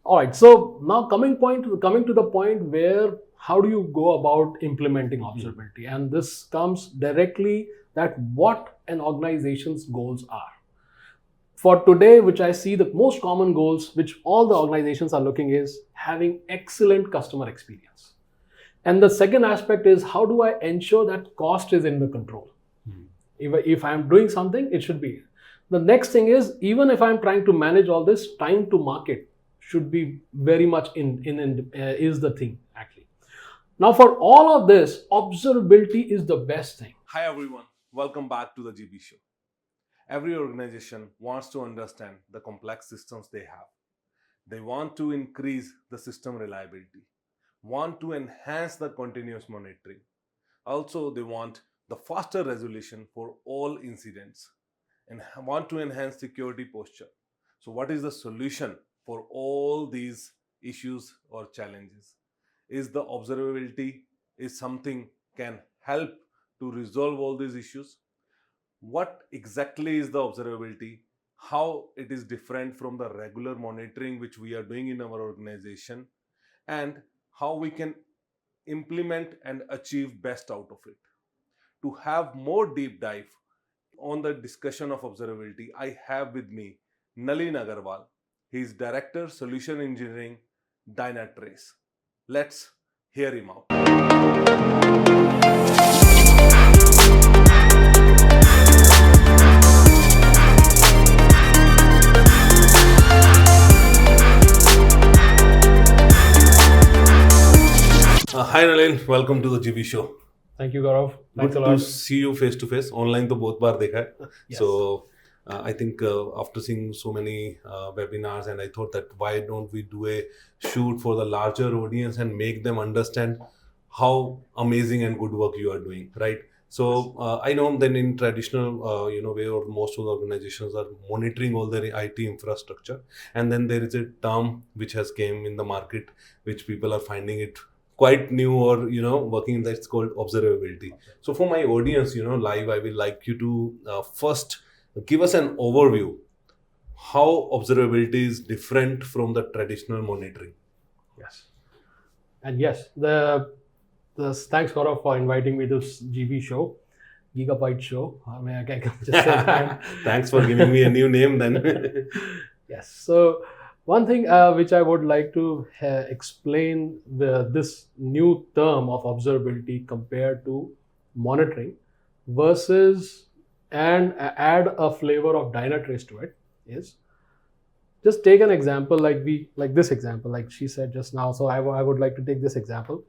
All right. So now coming to the point where how do you go about implementing observability? And this comes directly that what an organization's goals are. For today, which I see the most common goals, which all the organizations are looking is having excellent customer experience. And the second aspect is how do I ensure that cost is in the control? If I'm doing something, it should be. The next thing is, even if I'm trying to manage all this, time to market should be very much is the thing actually. Now for all of this, observability is the best thing. Hi everyone, welcome back to the GB show. Every organization wants to understand the complex systems they have. They want to increase the system reliability, want to enhance the continuous monitoring. Also, they want the faster resolution for all incidents and want to enhance security posture. So what is the solution for all these issues or challenges? Is the observability is something can help to resolve all these issues? What exactly is the observability? How it is different from the regular monitoring which we are doing in our organization, and how we can implement and achieve best out of it. To have more deep dive on the discussion of observability, I have with me Nalin Agrawal. He is Director Solution Engineering, Dynatrace. Let's hear him out. Hi Nalin, welcome to the GB show. Thank you, Gaurav. Thanks Good a lot. to see you face to face. Online तो बहुत बार देखा है. Yes. So I think after seeing so many webinars, and I thought that why don't we do a shoot for the larger audience and make them understand how amazing and good work you are doing, right? So I know then in traditional way, or most of the organizations are monitoring all their IT infrastructure, and then there is a term which has came in the market which people are finding it quite new or working, that's called observability. So for my audience live, I will like you to first give us an overview how observability is different from the traditional monitoring. Yes. And yes, the thanks Gaurav for inviting me to this GB show, Gigabyte show. I mean, I can just say that. Thanks for giving me a new name then. Yes. So one thing which I would like to explain this new term of observability compared to monitoring versus and add a flavor of Dynatrace to it is just take an example like this example, like she said just now. So I would like to take this example.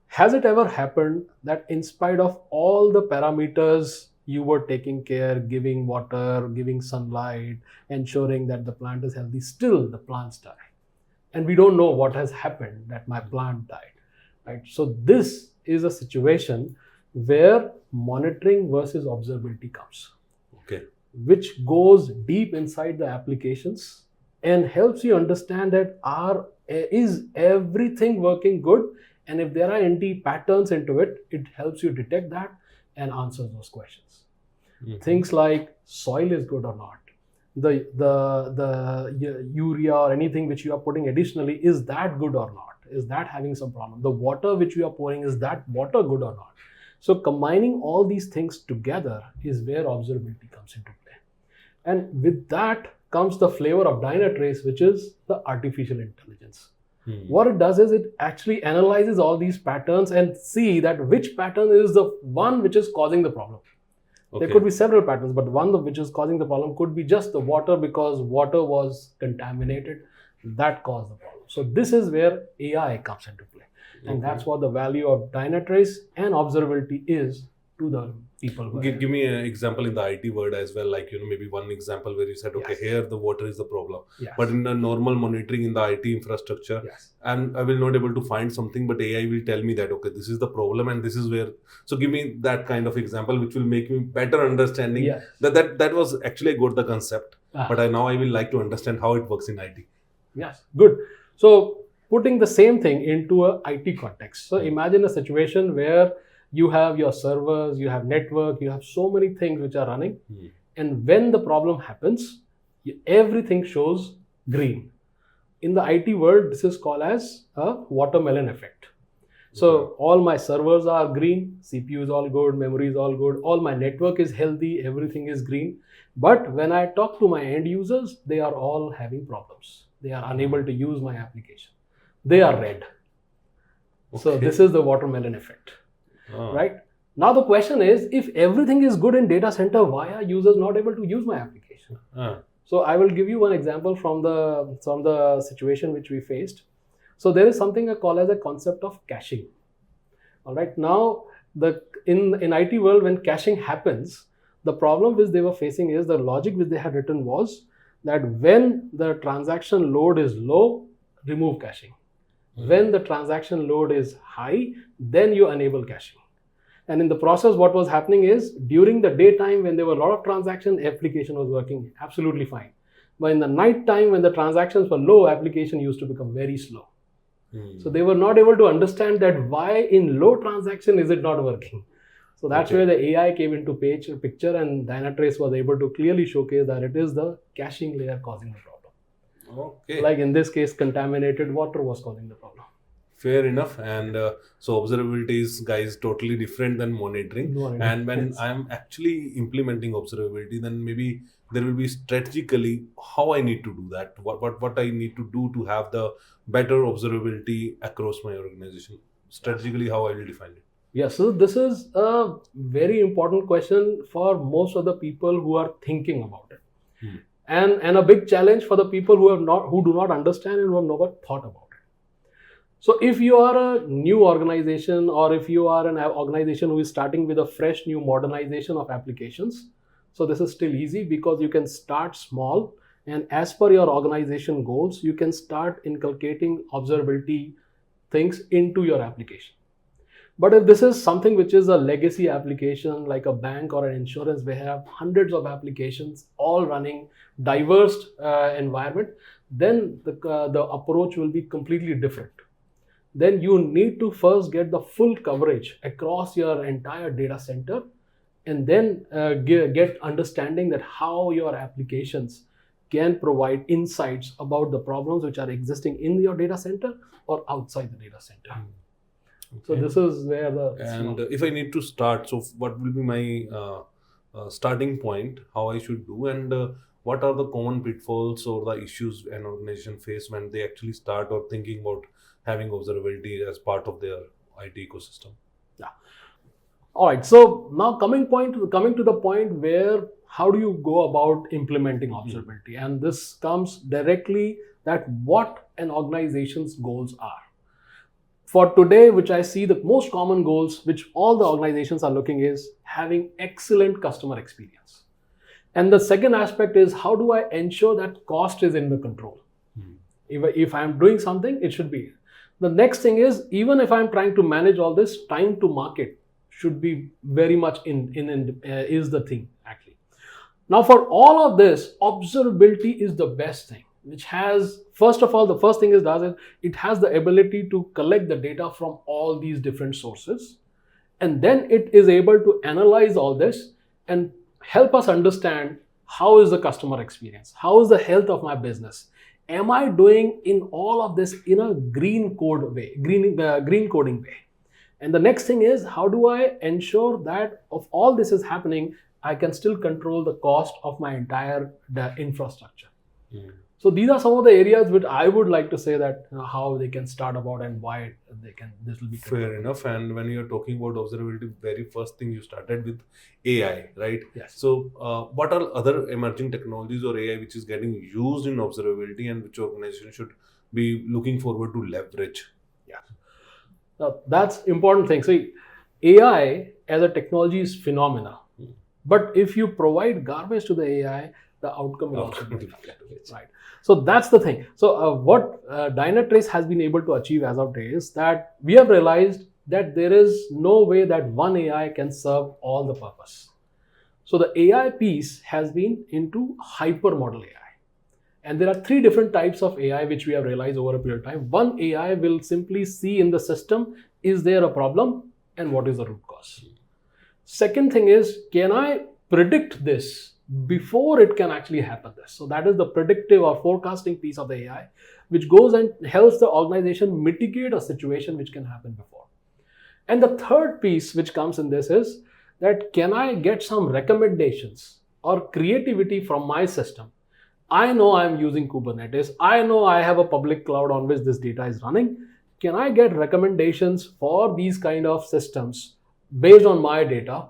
Has it ever happened that in spite of all the parameters you were taking care, giving water, giving sunlight, ensuring that the plant is healthy, still the plants die? And we don't know what has happened that my plant died, right? So this is a situation where monitoring versus observability comes. Okay. Which goes deep inside the applications and helps you understand that is everything working good? And if there are any patterns into it, it helps you detect that and answer those questions. Mm-hmm. Things like soil is good or not, the urea or anything which you are putting additionally, is that good or not? Is that having some problem? The water which you are pouring, is that water good or not? So combining all these things together is where observability comes into play. And with that comes the flavor of Dynatrace, which is the artificial intelligence. What it does is it actually analyzes all these patterns and see that which pattern is the one which is causing the problem. Okay. There could be several patterns, but one which is causing the problem could be just the water, because water was contaminated. That caused the problem. So this is where AI comes into play. And that's what the value of Dynatrace and observability is to the people. Give me an example in the IT world as well, like maybe one example where you said, okay, here the water is the problem. Yes. But in the normal monitoring in the IT infrastructure, and I will not able to find something, but AI will tell me that, okay, this is the problem and this is where. So give me that kind of example which will make me better understanding. Yes. That was actually I got the concept, but now I will like to understand how it works in IT. Yes, good. So putting the same thing into a IT context. So imagine a situation where you have your servers, you have network, you have so many things which are running. And when the problem happens, everything shows green. in the IT world, this is called as a watermelon effect. So all my servers are green, CPU is all good, memory is all good, all my network is healthy, everything is green. But when I talk to my end users, they are all having problems. They are unable to use my application. They are red. So this is the watermelon effect, right? Now the question is, if everything is good in data center, why are users not able to use my application? So I will give you one example from the situation which we faced. So there is something I call as a concept of caching. All right. Now in IT world, when caching happens, the problem which they were facing is the logic which they had written was that when the transaction load is low, remove caching. When the transaction load is high, then you enable caching. And in the process, what was happening is during the daytime when there were a lot of transactions, application was working absolutely fine. But in the night time when the transactions were low, application used to become very slow. So they were not able to understand that why in low transaction is it not working. So that's where the AI came into picture, and Dynatrace was able to clearly showcase that it is the caching layer causing the problem. Like in this case, contaminated water was causing the problem. Fair enough. And so observability is, guys, totally different than monitoring. And when I'm actually implementing observability, then maybe there will be strategically how I need to do that. What I need to do to have the better observability across my organization. Strategically, how I will define it. Yeah, so this is a very important question for most of the people who are thinking about it. And a big challenge for the people who do not understand and who have never thought about it. So if you are a new organization, or if you are an organization who is starting with a fresh new modernization of applications, so this is still easy because you can start small, and as per your organization goals, you can start inculcating observability things into your application. But if this is something which is a legacy application like a bank or an insurance, we have hundreds of applications all running diverse environment, then the approach will be completely different. Then you need to first get the full coverage across your entire data center, and then get understanding that how your applications can provide insights about the problems which are existing in your data center or outside the data center. So this is where if I need to start, so what will be my starting point, how I should do, and what are the common pitfalls or the issues an organization face when they actually start or thinking about having observability as part of their IT ecosystem? Yeah. All right. So now coming to the point where how do you go about implementing observability? And this comes directly that what an organization's goals are. For today, which I see the most common goals, which all the organizations are looking, is having excellent customer experience. And the second aspect is how do I ensure that cost is in the control? If I'm doing something, it should be. The next thing is, even if I'm trying to manage all this, time to market should be very much is the thing actually. Now for all of this, observability is the best thing, which has, first of all, the first thing it has the ability to collect the data from all these different sources, and then it is able to analyze all this and help us understand how is the customer experience, how is the health of my business, am I doing in all of this in a green coding way. And the next thing is, how do I ensure that of all this is happening, I can still control the cost of my entire infrastructure. So these are some of the areas which I would like to say that how they can start about and why this will be fair enough. And when you're talking about observability, very first thing you started with AI, right? Yes. So what are other emerging technologies or AI which is getting used in observability and which organization should be looking forward to leverage? Yeah. Now, that's important thing. See, AI as a technology is phenomenal. But if you provide garbage to the AI, the outcome will also be right. So that's the thing. So what Dynatrace has been able to achieve as of today is that we have realized that there is no way that one AI can serve all the purpose. So the AI piece has been into hypermodal AI. And there are three different types of AI which we have realized over a period of time. One AI will simply see in the system, is there a problem and what is the root cause? Second thing is, can I predict this before it can actually happen? So that is the predictive or forecasting piece of the AI, which goes and helps the organization mitigate a situation which can happen before. And the third piece which comes in this is that can I get some recommendations or creativity from my system? I know I'm using Kubernetes. I know I have a public cloud on which this data is running. Can I get recommendations for these kind of systems based on my data,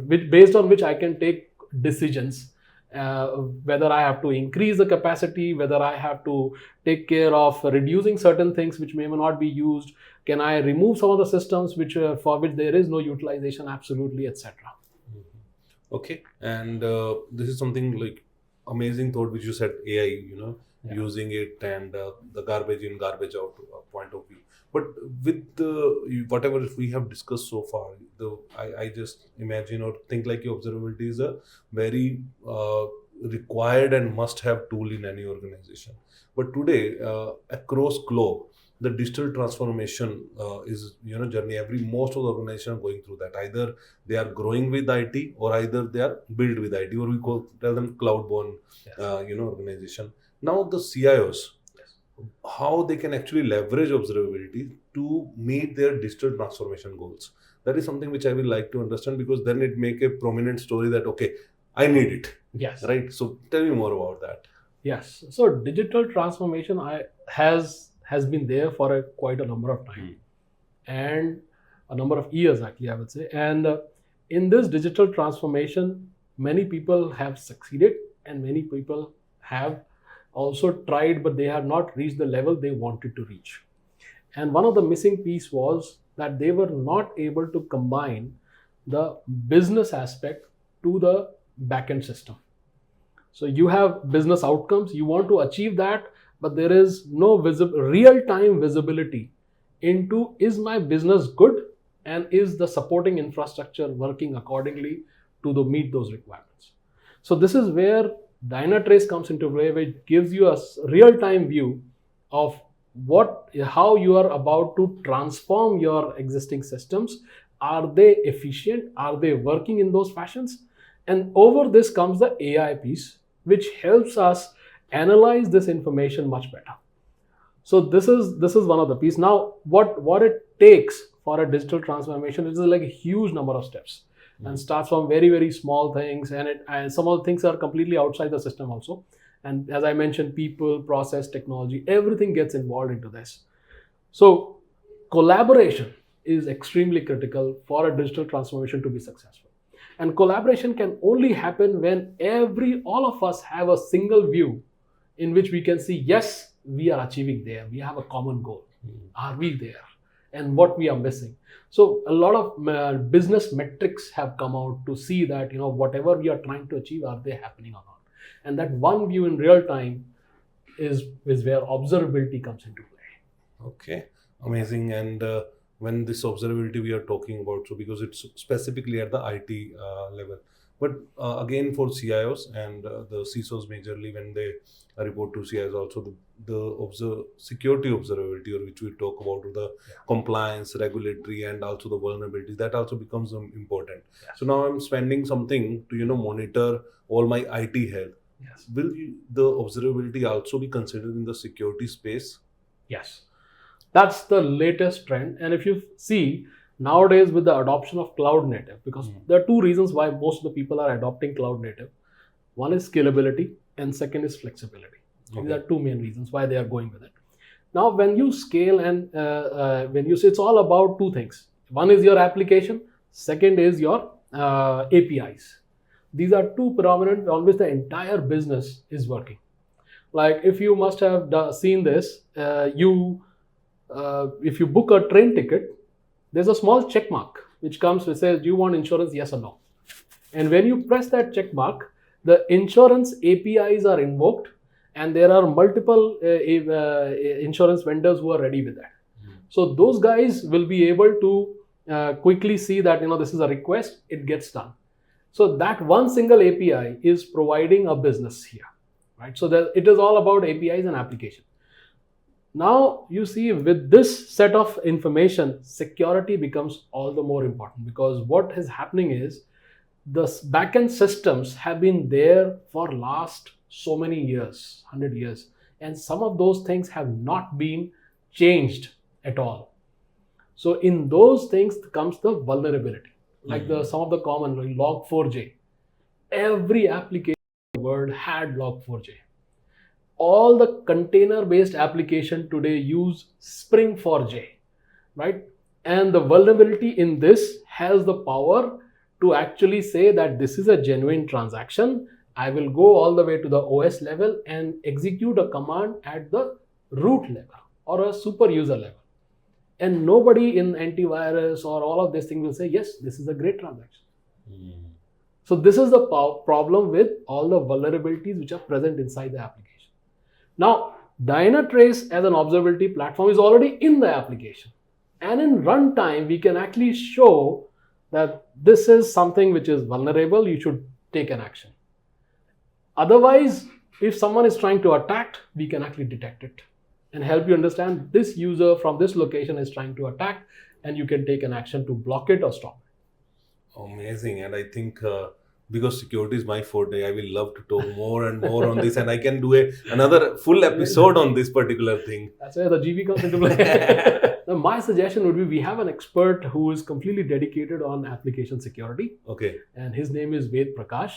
based on which I can take decisions, whether I have to increase the capacity, whether I have to take care of reducing certain things which may not be used. Can I remove some of the systems which for which there is no utilization, absolutely, etc. Okay, and this is something like amazing thought which you said, AI, using it, and the garbage in, garbage out point of view. But with whatever we have discussed so far, I just imagine or think like your observability is a very required and must-have tool in any organization. But today, across globe, the digital transformation is journey. Most of the organization are going through that. Either they are growing with IT, or either they are built with IT, or we tell them cloud-born, organization. Now the CIOs, how they can actually leverage observability to meet their digital transformation goals. That is something which I will like to understand, because then it make a prominent story that okay, I need it. Yes. Right. So tell me more about that. Yes. So digital transformation has been there for quite a number of time, and a number of years actually, I would say. And in this digital transformation, many people have succeeded and many people have also tried, but they have not reached the level they wanted to reach. And one of the missing piece was that they were not able to combine the business aspect to the backend system. So you have business outcomes, you want to achieve that, but there is no real-time visibility into is my business good and is the supporting infrastructure working accordingly to meet those requirements. So this is where Dynatrace comes into play, which gives you a real-time view of how you are about to transform your existing systems. Are they efficient? Are they working in those fashions? And over this comes the AI piece, which helps us analyze this information much better. So this is one of the pieces. Now, what it takes for a digital transformation is like a huge number of steps, and starts from very, very small things, and some of the things are completely outside the system also. And as I mentioned, people, process, technology, everything gets involved into this. So collaboration is extremely critical for a digital transformation to be successful. And collaboration can only happen when all of us have a single view in which we can see, yes, we are achieving there. We have a common goal. Are we there? And what we are missing. So a lot of business metrics have come out to see that, whatever we are trying to achieve, are they happening or not? And that one view in real time is where observability comes into play. Okay, amazing. And when this observability we are talking about, so because it's specifically at the IT level, but again for CIOs and the CISOs majorly, when they report to CIOs also, the security observability, or which we talk about, the compliance, regulatory, and also the vulnerability, that also becomes important. Yes. So now I'm spending something to monitor all my IT health. Yes. Will the observability also be considered in the security space? Yes. That's the latest trend. And if you see nowadays with the adoption of cloud native, because there are two reasons why most of the people are adopting cloud native. One is scalability and second is flexibility. Okay. These are two main reasons why they are going with it. Now, when you scale and it's all about two things. One is your application. Second is your APIs. These are two predominant on which the entire business is working. Like if you must have seen this, if you book a train ticket, there's a small check mark which comes which says, do you want insurance, yes or no? And when you press that check mark, the insurance APIs are invoked, and there are multiple insurance vendors who are ready with that. So those guys will be able to quickly see that this is a request, it gets done. So that one single API is providing a business here, right? So that it is all about APIs and application. Now you see with this set of information, security becomes all the more important, because what is happening is the backend systems have been there for last so many years, 100 years. and some of those things have not been changed at all. So in those things comes the vulnerability, like some of the common like log4j. Every application in the world had log4j. All the container-based application today use Spring4j, right? And the vulnerability in this has the power to actually say that this is a genuine transaction. I will go all the way to the OS level and execute a command at the root level or a super user level. And nobody in antivirus or all of this thing will say, yes, this is a great transaction. So this is the problem with all the vulnerabilities which are present inside the application. Now, Dynatrace as an observability platform is already in the application. And in runtime, we can actually show that this is something which is vulnerable, you should take an action. Otherwise, if someone is trying to attack, we can actually detect it and help you understand this user from this location is trying to attack, and you can take an action to block it or stop it. Amazing. And I think because security is my forte, I will love to talk more and more on this, and I can do another full episode on this particular thing. That's where the GB comes into play. Now, my suggestion would be we have an expert who is completely dedicated on application security. Okay. And his name is Ved Prakash.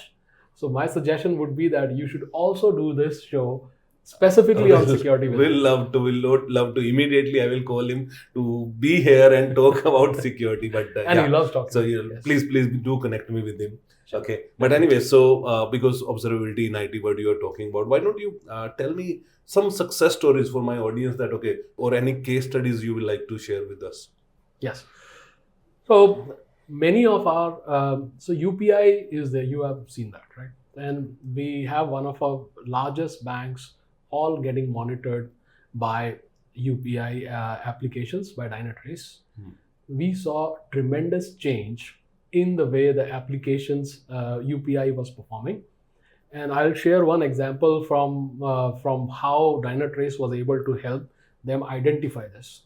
So my suggestion would be that you should also do this show specifically on security. We'll love to. Immediately, I will call him to be here and talk about security. But and he loves talking. So yes. please do connect me with him. Sure. Okay. But anyway, so because observability in IT, what you are talking about, why don't you tell me some success stories for my audience that, okay, or any case studies you would like to share with us? Yes. So many of our, so UPI is there, you have seen that, right? And we have one of our largest banks all getting monitored by UPI applications by Dynatrace. We saw tremendous change in the way the applications UPI was performing. And I'll share one example from how Dynatrace was able to help them identify this.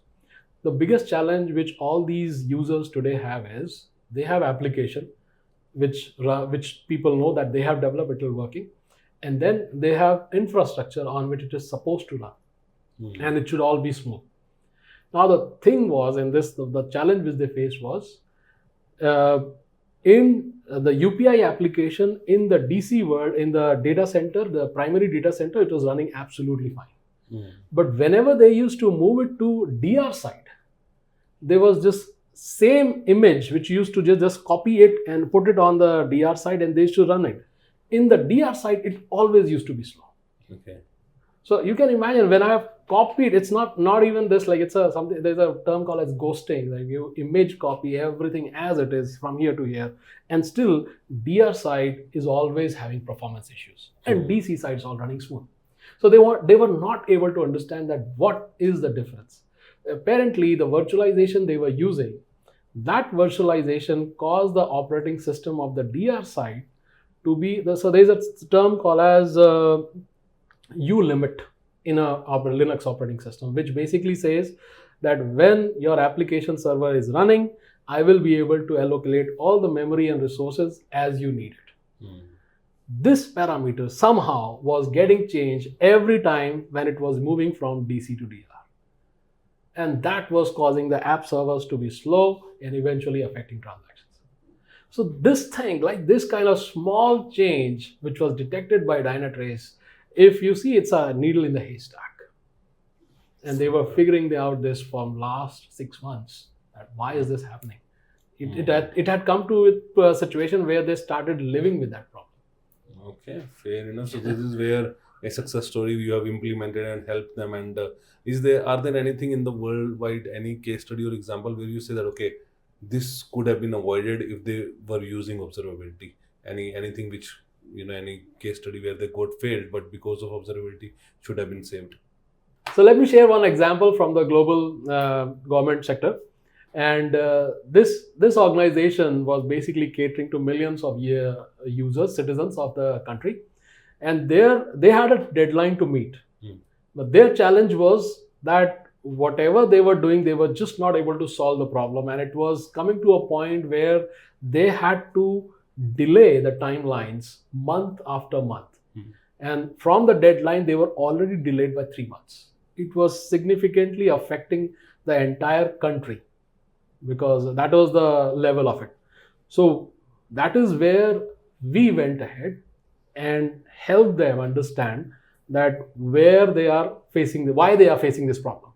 The biggest challenge which all these users today have is they have application which people know that they have developed, it will working, and then they have infrastructure on which it is supposed to run, and it should all be smooth. Now the thing was, in this, the challenge which they faced was in the UPI application in the DC world, in the data center, the primary data center, it was running absolutely fine. But whenever they used to move it to DR side, there was just same image which used to just copy it and put it on the DR side, and they used to run it. In the DR side, it always used to be slow. Okay. So you can imagine when I have copied, it's not even this, like it's a something, there's a term called as ghosting, like you image copy everything as it is from here to here, and still DR side is always having performance issues, and DC side is all running smooth. So they were not able to understand that what is the difference. Apparently the virtualization they were using, that virtualization caused the operating system of the DR side to be, so there's a term called as U-limit in a Linux operating system, which basically says that when your application server is running, I will be able to allocate all the memory and resources as you need it. This parameter somehow was getting changed every time when it was moving from DC to DR. And that was causing the app servers to be slow and eventually affecting transactions. So this thing, like this kind of small change, which was detected by Dynatrace, if you see, it's a needle in the haystack. And they were figuring out this from last 6 months. That why is this happening? It had come to a situation where they started living with that problem. Okay, fair enough. So this is where a success story you have implemented and helped them. And are there anything in the worldwide, any case study or example where you say that, okay, this could have been avoided if they were using observability? Anything which, any case study where they got failed, but because of observability should have been saved? So let me share one example from the global government sector. And this organization was basically catering to millions of users, citizens of the country. And they had a deadline to meet. But their challenge was that whatever they were doing, they were just not able to solve the problem. And it was coming to a point where they had to delay the timelines month after month. And from the deadline, they were already delayed by 3 months. It was significantly affecting the entire country because that was the level of it. So that is where we went ahead and helped them understand that where they are facing, why they are facing this problem.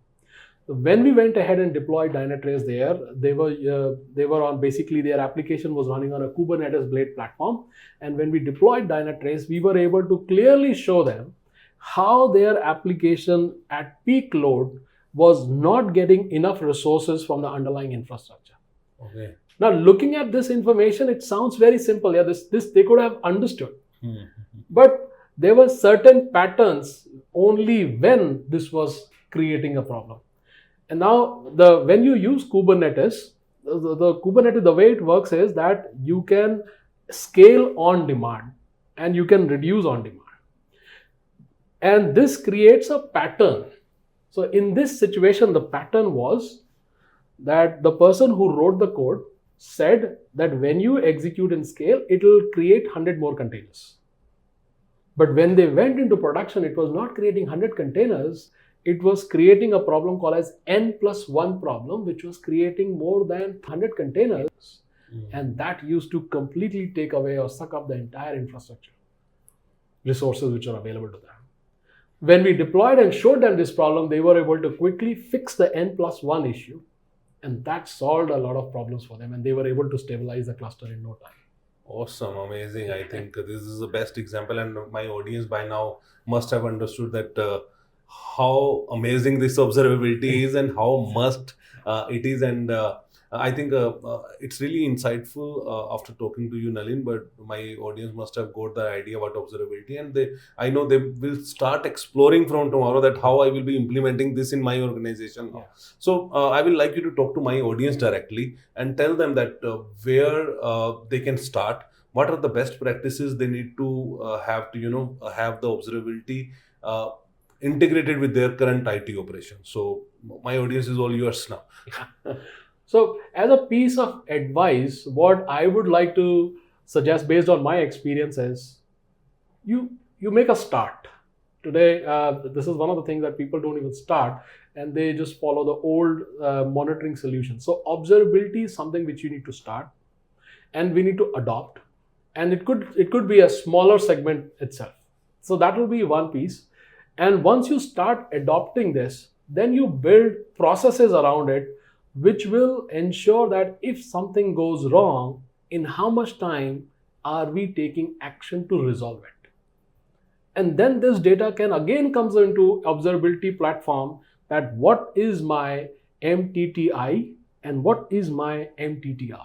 When we went ahead and deployed Dynatrace there, they were on, basically their application was running on a Kubernetes Blade platform. And when we deployed Dynatrace, we were able to clearly show them how their application at peak load was not getting enough resources from the underlying infrastructure. Okay. Now, looking at this information, it sounds very simple. Yeah, this they could have understood. But there were certain patterns only when this was creating a problem. And now, when you use Kubernetes, the Kubernetes, the way it works is that you can scale on demand and you can reduce on demand. And this creates a pattern. So in this situation, the pattern was that the person who wrote the code said that when you execute in scale, it will create 100 more containers. But when they went into production, it was not creating 100 containers. It was creating a problem called as N+1 problem, which was creating more than 100 containers. And that used to completely take away or suck up the entire infrastructure resources which are available to them. When we deployed and showed them this problem, they were able to quickly fix the N+1 issue. And that solved a lot of problems for them. And they were able to stabilize the cluster in no time. Awesome, amazing. I think this is the best example, and my audience by now must have understood that how amazing this observability is and how must it is. And I think it's really insightful after talking to you, Nalin. But my audience must have got the idea about observability, and I know they will start exploring from tomorrow that how I will be implementing this in my organization now. Yeah. So I will like you to talk to my audience directly and tell them that where they can start. What are the best practices they need to have to have the observability integrated with their current IT operation. So my audience is all yours now. So as a piece of advice, what I would like to suggest based on my experience is you make a start. Today, this is one of the things that people don't even start and they just follow the old monitoring solution. So observability is something which you need to start and we need to adopt. And it could be a smaller segment itself. So that will be one piece. And once you start adopting this, then you build processes around it, which will ensure that if something goes wrong, in how much time are we taking action to resolve it? And then this data can again comes into observability platform that what is my MTTI and what is my MTTR.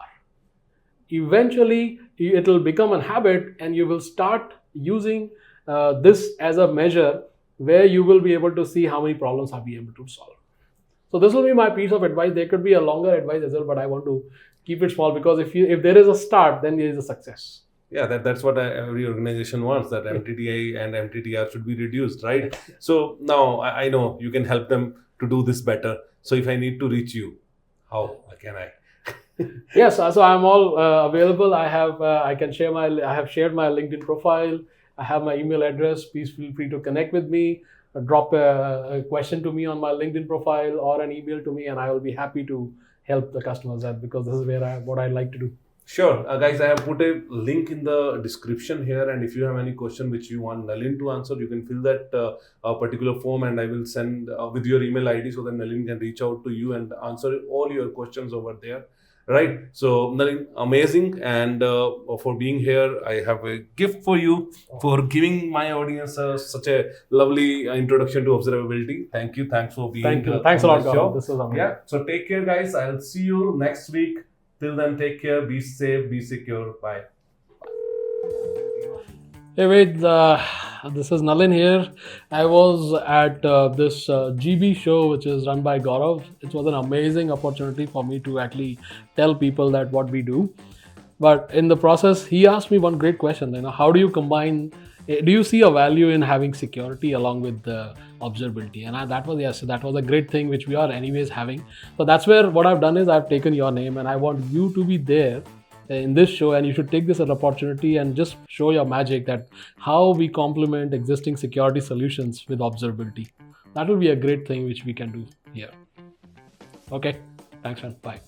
Eventually, it will become a habit and you will start using this as a measure where you will be able to see how many problems have you able to solve. So this will be my piece of advice. There could be a longer advice as well, but I want to keep it small because if there is a start, then there is a success. Yeah, that's what every organization wants, that MTTI and MTTR should be reduced, right? So now I know you can help them to do this better. So if I need to reach you, how can I? Yes, so I'm all available. I have shared my LinkedIn profile. I have my email address. Please feel free to connect with me. Drop a question to me on my LinkedIn profile or an email to me, and I will be happy to help the customers out because this is what I like to do. Sure. Guys, I have put a link in the description here, and if you have any question which you want Nalin to answer, you can fill that particular form and I will send with your email ID so that Nalin can reach out to you and answer all your questions over there. Right. So, Nalin, amazing. And for being here, I have a gift for you for giving my audience such a lovely introduction to observability. Thank you. Thanks for being Thank you. Thanks a lot, show. This was amazing. Yeah. So, take care, guys. I'll see you next week. Till then, take care. Be safe. Be secure. Bye. Hey, wait. This is Nalin here. I was at this GB show, which is run by Gaurav. It was an amazing opportunity for me to actually tell people that what we do. But in the process, he asked me one great question. How do you combine? Do you see a value in having security along with the observability? And that was a great thing which we are anyways having. So that's where what I've done is I've taken your name and I want you to be there in this show, and you should take this as an opportunity and just show your magic that how we complement existing security solutions with observability. That will be a great thing which we can do here. Okay, thanks man, bye.